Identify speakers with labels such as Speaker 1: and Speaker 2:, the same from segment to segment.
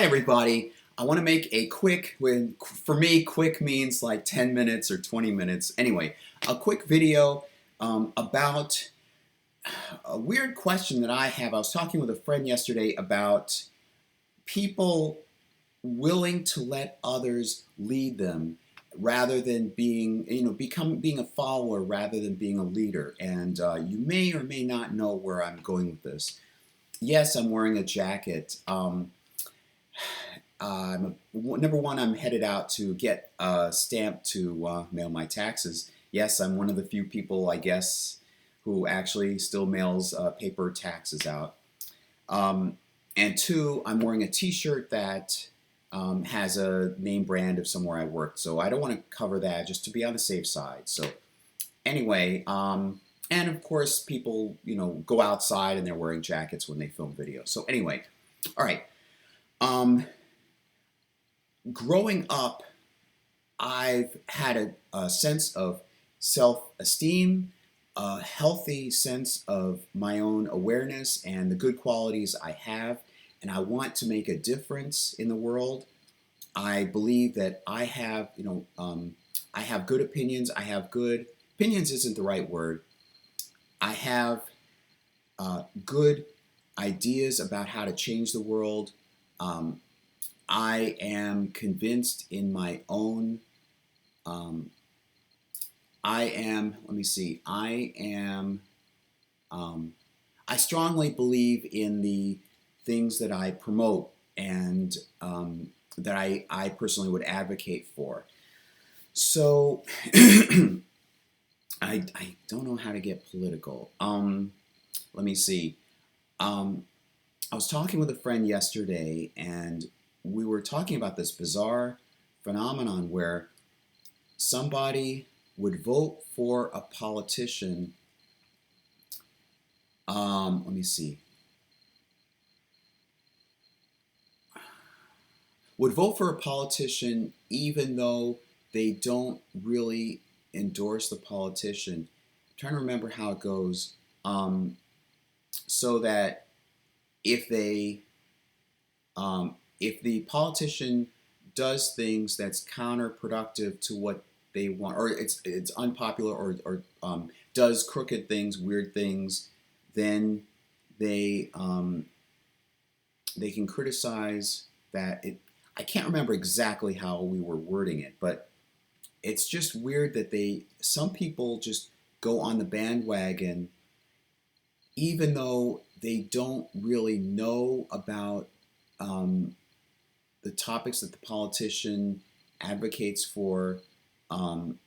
Speaker 1: Hi everybody. I want to make a quick, for me quick means like 10 minutes or 20 minutes. Anyway, a quick video about a weird question that I have. I was talking with a friend yesterday about people willing to let others lead them rather than being, being a follower rather than being a leader. And you may or may not know where I'm going with this. Yes, I'm wearing a jacket. Number one, I'm headed out to get a stamp to mail my taxes. Yes, I'm one of the few people, I guess, who actually still mails paper taxes out. And two, I'm wearing a T-shirt that has a name brand of somewhere I worked. So I don't want to cover that just to be on the safe side. So anyway, and of course, people, go outside and they're wearing jackets when they film videos. So anyway, all right. Growing up, I've had a sense of self-esteem, a healthy sense of my own awareness and the good qualities I have, and I want to make a difference in the world. I believe that I have good opinions. I have good opinions isn't the right word. I have good ideas about how to change the world. Um, I am convinced in my own, let me see, I strongly believe in the things that I promote and that I personally would advocate for. So I don't know how to get political. Let me see. I was talking with a friend yesterday, and we were talking about this bizarre phenomenon where somebody would vote for a politician. Let me see. Would vote for a politician even though they don't really endorse the politician. I'm trying to remember how it goes. So that if they if the politician does things that's counterproductive to what they want, or it's unpopular, or does crooked things, weird things, then they they can criticize that. I can't remember exactly how we were wording it, but it's just weird that some people just go on the bandwagon even though they don't really know about um, the topics that the politician advocates for, um,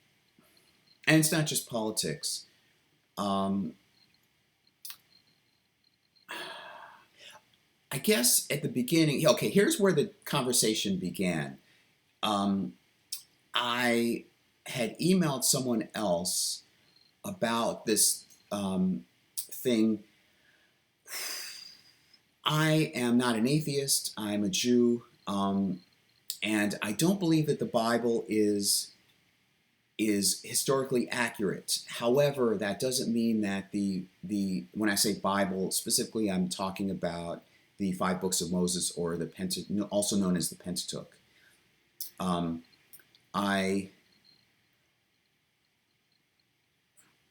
Speaker 1: and it's not just politics. Um, I guess at the beginning, okay, here's where the conversation began. Um, I had emailed someone else about this thing. I am not an atheist. I'm a Jew, and I don't believe that the Bible is historically accurate. However, that doesn't mean that the when I say Bible specifically, I'm talking about the five books of Moses, or the also known as the Pentateuch. Um, I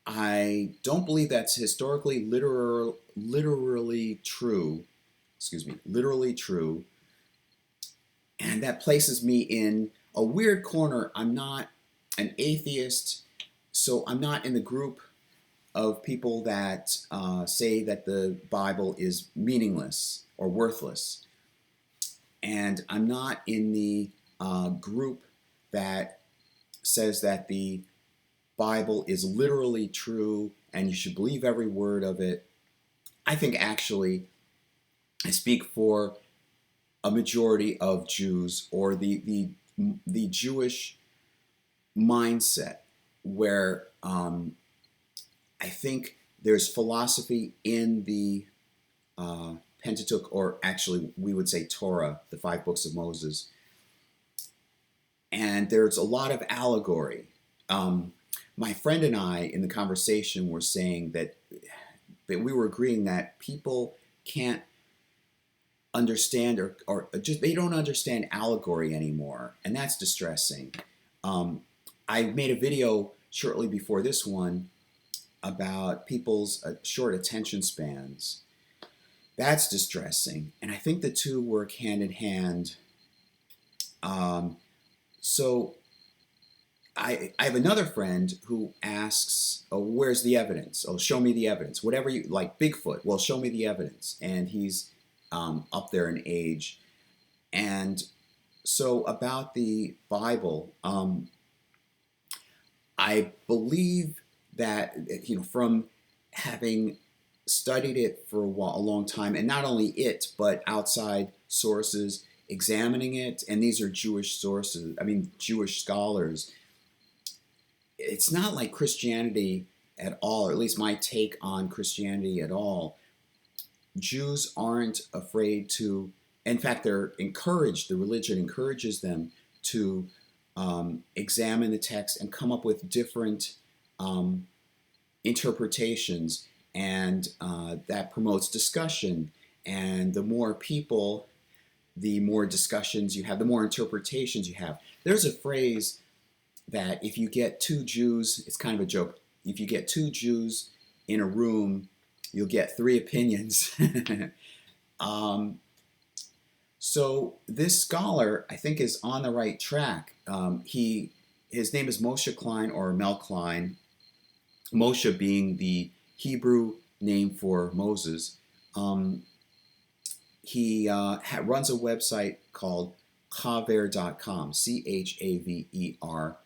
Speaker 1: I don't believe that's historically literally true. Excuse me, literally true, and that places me in a weird corner. I'm not an atheist, so I'm not in the group of people that say that the Bible is meaningless or worthless. And I'm not in the group that says that the Bible is literally true and you should believe every word of it. I think actually I speak for a majority of Jews, or the Jewish mindset, where I think there's philosophy in the Pentateuch, or actually we would say Torah, the five books of Moses, and there's a lot of allegory. My friend and I, in the conversation, were saying that we were agreeing that people can't understand or just they don't understand allegory anymore, and that's distressing. I made a video shortly before this one about people's short attention spans. That's distressing, and I think the two work hand in hand. Um, so I have another friend who asks, "Oh, where's the evidence? Oh, show me the evidence. Whatever you like, Bigfoot. Well, show me the evidence." And he's up there in age, and so about the Bible, I believe that from having studied it for a long time, and not only it, but outside sources examining it, and these are Jewish sources. I mean, Jewish scholars. It's not like Christianity at all, or at least my take on Christianity at all. Jews aren't afraid to, in fact, they're encouraged, the religion encourages them to examine the text and come up with different um, interpretations, and that promotes discussion. And the more people, the more discussions you have, the more interpretations you have. There's a phrase that if you get two Jews, it's kind of a joke, if you get two Jews in a room, you'll get three opinions. um, so this scholar, I think, is on the right track. His name is Moshe Klein, or Mel Klein. Moshe being the Hebrew name for Moses. He runs a website called Chaver.com, CHAVER.com,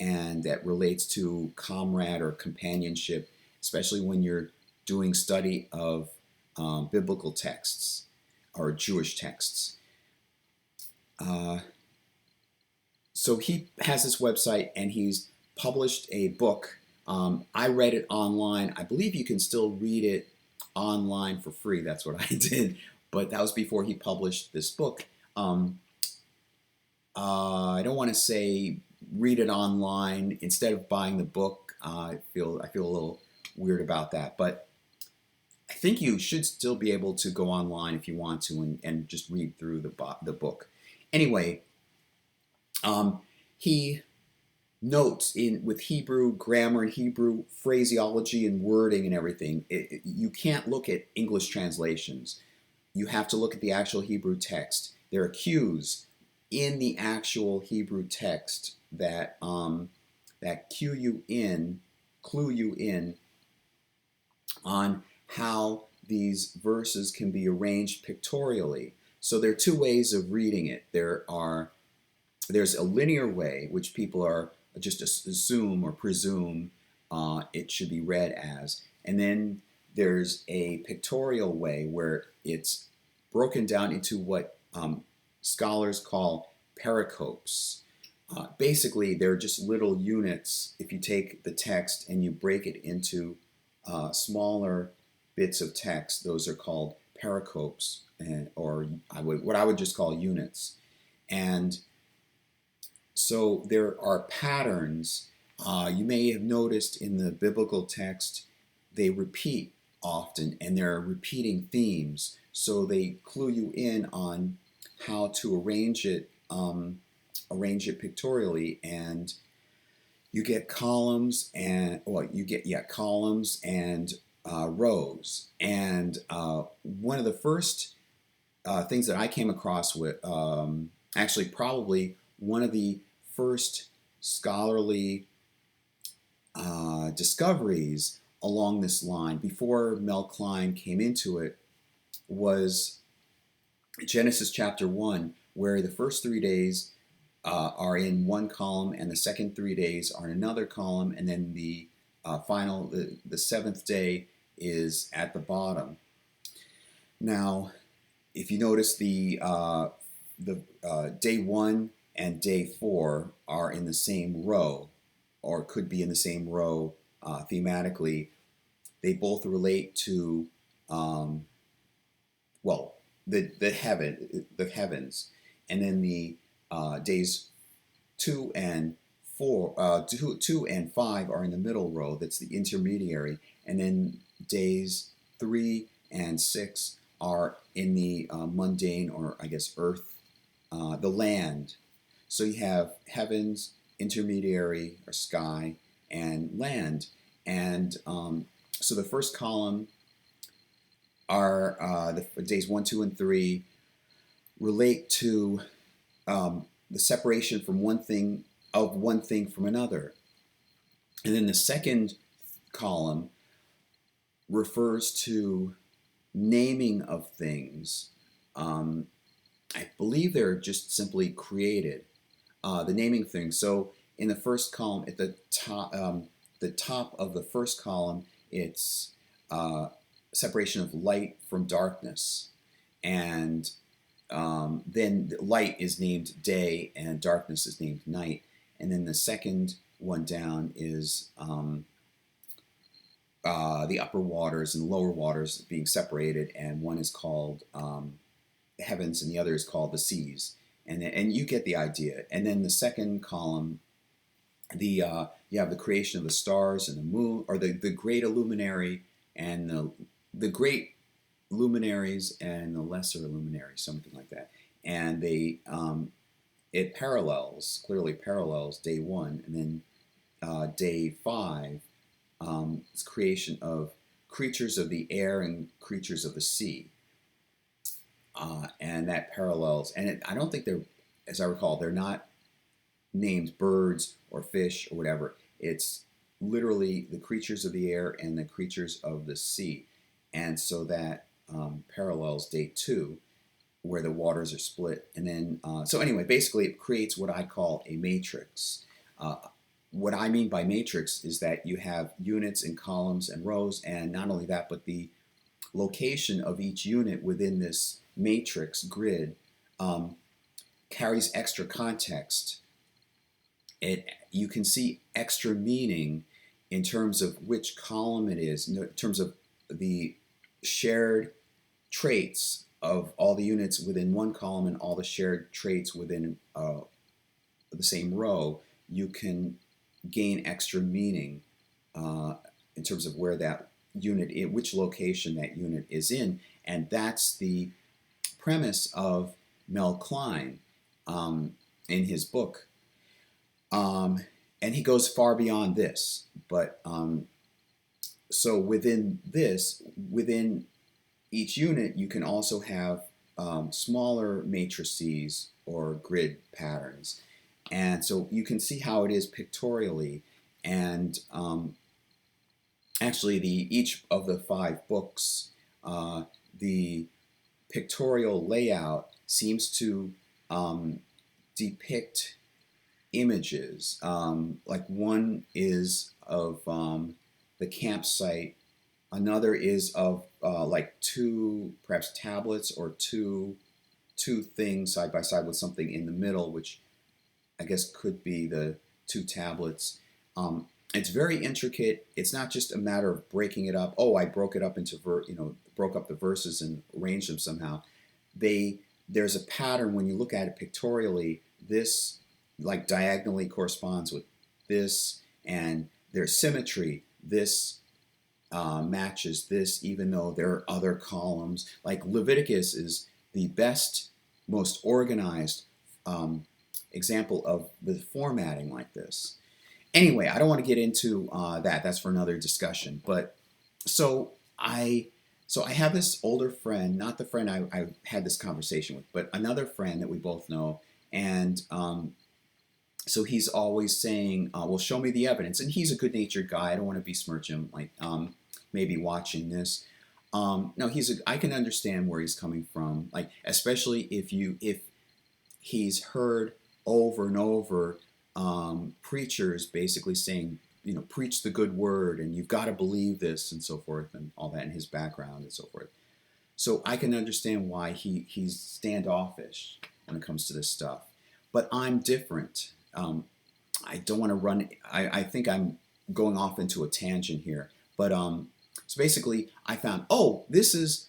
Speaker 1: and that relates to comrade or companionship, especially when you're doing study of biblical texts or Jewish texts. So he has this website, and he's published a book. I read it online. I believe you can still read it online for free. That's what I did. But that was before he published this book. I don't want to say read it online instead of buying the book. I feel a little weird about that. But I think you should still be able to go online if you want to and just read through the book. Anyway, he notes with Hebrew grammar and Hebrew phraseology and wording and everything. You can't look at English translations. You have to look at the actual Hebrew text. There are cues in the actual Hebrew text that clue you in on how these verses can be arranged pictorially. So there are two ways of reading it. There's a linear way, which people are just assume or presume it should be read as. And then there's a pictorial way where it's broken down into what scholars call pericopes. Basically, they're just little units. If you take the text and you break it into smaller bits of text, those are called pericopes, or what I would just call units. And so there are patterns. You may have noticed in the biblical text, they repeat often, and there are repeating themes. So they clue you in on how to arrange it pictorially, and you get columns and columns and rows. And one of the first things that I came across with, actually probably one of the first scholarly discoveries along this line before Mel Klein came into it, was Genesis chapter 1, where the first 3 days are in one column, and the second 3 days are in another column, and then the the seventh day is at the bottom. Now, if you notice, the day 1 and day 4 are in the same row, or could be in the same row thematically. They both relate to the heavens, and then the days 2 and 2 and 5 are in the middle row. That's the intermediary, and then days 3 and 6 are in the mundane, or I guess earth, the land. So you have heavens, intermediary or sky, and land. And so the first column are the days 1, 2, and 3 relate to the separation from one thing from another. And then the second column refers to naming of things. I believe they're just simply created. The naming things. So in the first column, at the top of the first column, it's separation of light from darkness, and then light is named day and darkness is named night. And then the second one down is the upper waters and lower waters being separated, and one is called heavens and the other is called the seas. And you get the idea. And then the second column, you have the creation of the stars and the moon, or the great luminary and the great luminaries and the lesser luminaries, something like that. And it clearly parallels day 1, and then day 5 is creation of creatures of the air and creatures of the sea. And that parallels, and I don't think they're, as I recall, they're not named birds or fish or whatever. It's literally the creatures of the air and the creatures of the sea. And so that parallels day 2, where the waters are split. And then, so anyway, basically it creates what I call a matrix. What I mean by matrix is that you have units and columns and rows, and not only that, but the location of each unit within this matrix grid carries extra context. You can see extra meaning in terms of which column it is, in terms of the shared traits of all the units within one column and all the shared traits within the same row. You can gain extra meaning in terms of where that unit, which location that unit is in. And that's the premise of Mel Klein in his book. And he goes far beyond this. But so within each unit, you can also have smaller matrices or grid patterns. And so you can see how it is pictorially. And actually, each of the 5 books, the pictorial layout seems to depict images. Like one is of the campsite, another is of like 2 perhaps tablets or two things side by side with something in the middle, which I guess could be the 2 tablets. It's very intricate. It's not just a matter of breaking it up. Oh, I broke it up into broke up the verses and arranged them somehow. There's a pattern when you look at it pictorially. This like diagonally corresponds with this, and there's symmetry. This matches this, even though there are other columns. Like Leviticus is the best, most organized example of the formatting like this. Anyway, I don't want to get into that. That's for another discussion. But so I have this older friend, not the friend I had this conversation with, but another friend that we both know. And so he's always saying, well, show me the evidence. And he's a good-natured guy. I don't want to besmirch him, like maybe watching this. No, I can understand where he's coming from, like especially if he's heard over and over preachers basically saying, preach the good word and you've got to believe this and so forth and all that in his background and so forth. So I can understand why he's standoffish when it comes to this stuff. But I'm different. I don't want to run. I think I'm going off into a tangent here. But so basically, I found, this is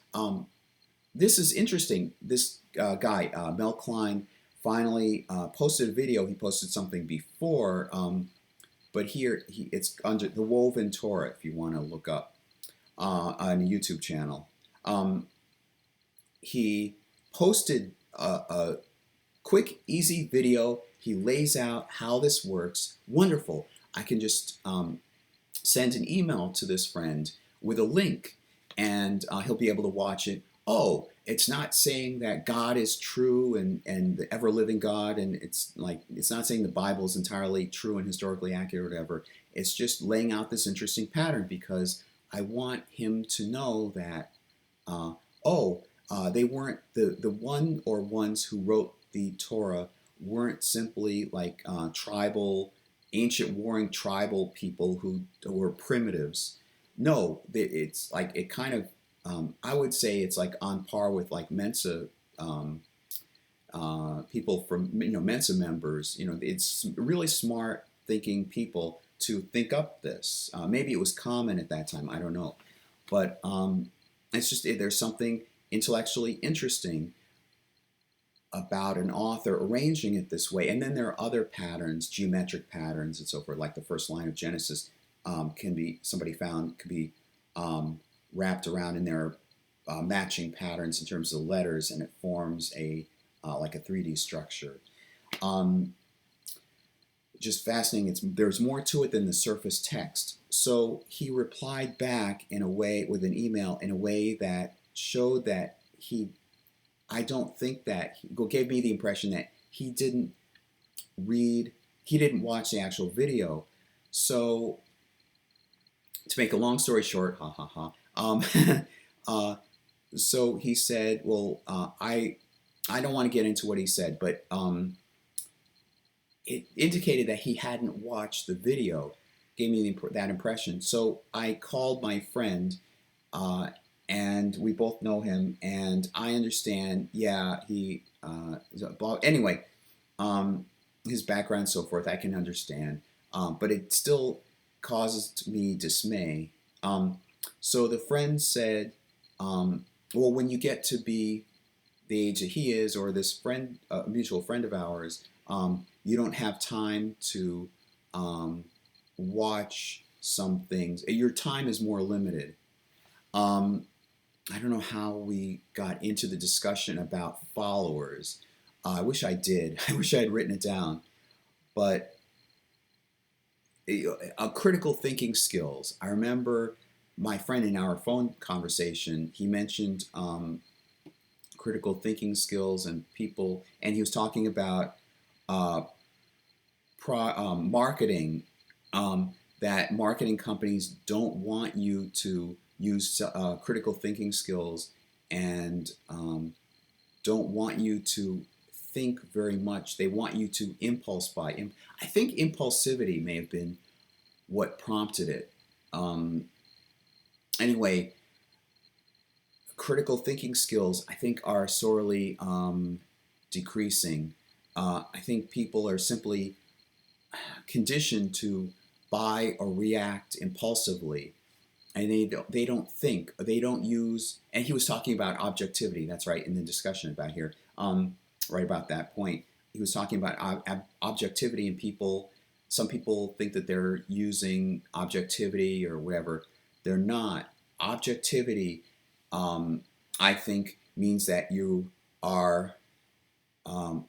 Speaker 1: interesting. This guy, Mel Klein, finally posted a video. He posted something before, but here it's under the Woven Torah. If you want to look up on a YouTube channel. he posted a quick, easy video. He lays out how this works. Wonderful. I can just send an email to this friend with a link, and he'll be able to watch it. Oh, it's not saying that God is true and the ever living God, and it's not saying the Bible is entirely true and historically accurate or whatever. It's just laying out this interesting pattern because I want him to know that uh, they weren't the one or ones who wrote the Torah weren't simply like tribal, ancient warring tribal people who were primitives. No, it's like it kind of I would say it's like on par with like Mensa um, people from Mensa members. It's really smart thinking people to think up this. Maybe it was common at that time. I don't know, but it's just there's something intellectually interesting about an author arranging it this way. And then there are other patterns, geometric patterns and so forth, like the first line of Genesis can be somebody found could be wrapped around in their matching patterns in terms of letters, and it forms a like a 3D structure. Um, just fascinating. There's more to it than the surface text. So he replied back in a way with an email in a way that showed that I don't think that he gave me the impression that read, he didn't watch the actual video. So to make a long story short, ha ha ha. Uh, so he said, well, I don't want to get into what he said, but it indicated that he hadn't watched the video, gave me that impression. So I called my friend, uh, and we both know him, and I understand. Yeah, anyway, his background and so forth. I can understand, but it still causes me dismay. So the friend said, "Well, when you get to be the age that he is, or this friend, a mutual friend of ours, you don't have time to watch some things. Your time is more limited." Um, I don't know how we got into the discussion about followers. I wish I did. I wish I had written it down. But critical thinking skills. I remember my friend in our phone conversation, he mentioned critical thinking skills and people, and he was talking about uh, marketing, that marketing companies don't want you to use critical thinking skills and don't want you to think very much. They want you to impulse buy. I think impulsivity may have been what prompted it. Um, anyway, critical thinking skills, I think, are sorely decreasing. I think people are simply conditioned to buy or react impulsively, and they don't think, they don't use. And he was talking about objectivity. That's right, in the discussion about here, right about that point, he was talking about objectivity, and people. Some people think that they're using objectivity or whatever. They're not. Objectivity, I think, means that you are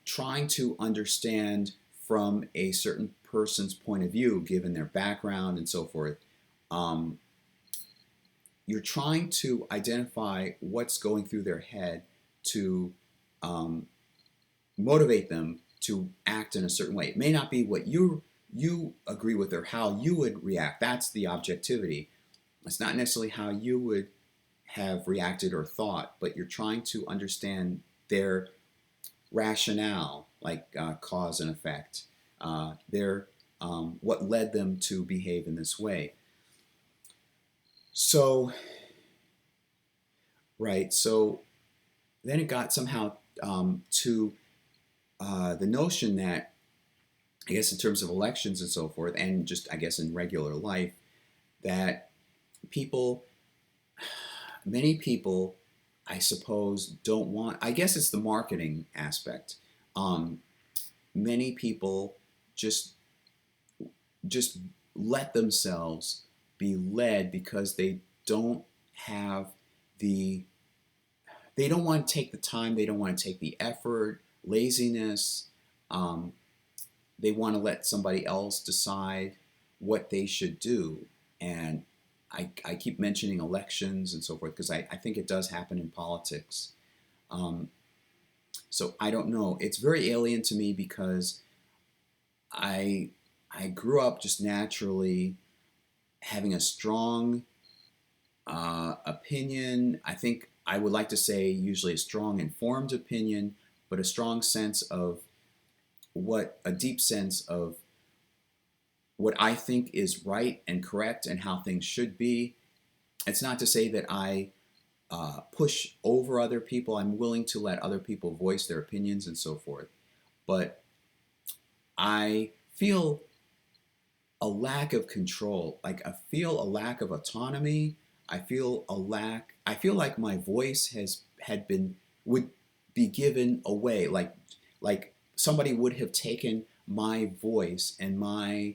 Speaker 1: trying to understand from a certain person's point of view, given their background and so forth. Um, you're trying to identify what's going through their head to um, motivate them to act in a certain way. It may not be what you agree with or how you would react. That's the objectivity. It's not necessarily how you would have reacted or thought, but you're trying to understand their rationale, like cause and effect, their what led them to behave in this way. So, right, so then it got somehow to the notion that, I guess, in terms of elections and so forth, and just, I guess, in regular life, that people, many people, I suppose, don't want, I guess it's the marketing aspect. Um, Many people just just let themselves be led because they don't have the they don't want to take the time, they don't want to take the effort, laziness. Um, they want to let somebody else decide what they should do. And I keep mentioning elections and so forth because I think it does happen in politics. Um, so I don't know. It's very alien to me because I I grew up just naturally having a strong opinion. I think I would like to say usually a strong informed opinion, but a strong sense of a deep sense of what I think is right and correct and how things should be. It's not to say that I push over other people. I'm willing to let other people voice their opinions and so forth. But I feel a lack of control. Like I feel a lack of autonomy. I feel like my voice had been would be given away. Like somebody would have taken my voice and my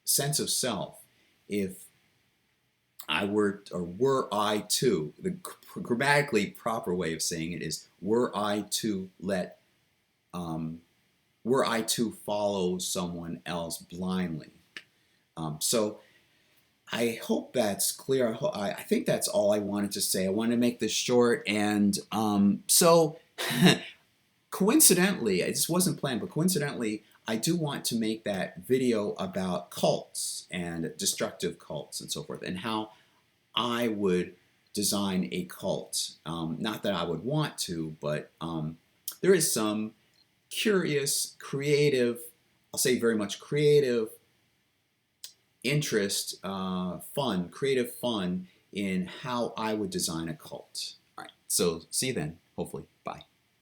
Speaker 1: sense of self if I were I to, the grammatically proper way of saying it is, um, were I to follow someone else blindly. So I hope that's clear. I think that's all I wanted to say. I wanted to make this short, and so coincidentally, this wasn't planned, but coincidentally, I do want to make that video about cults and destructive cults and so forth, and how I would design a cult. Not that I would want to, but there is some curious, creative, I'll say very much creative interest, creative fun in how I would design a cult. All right, so see you then, hopefully. Bye.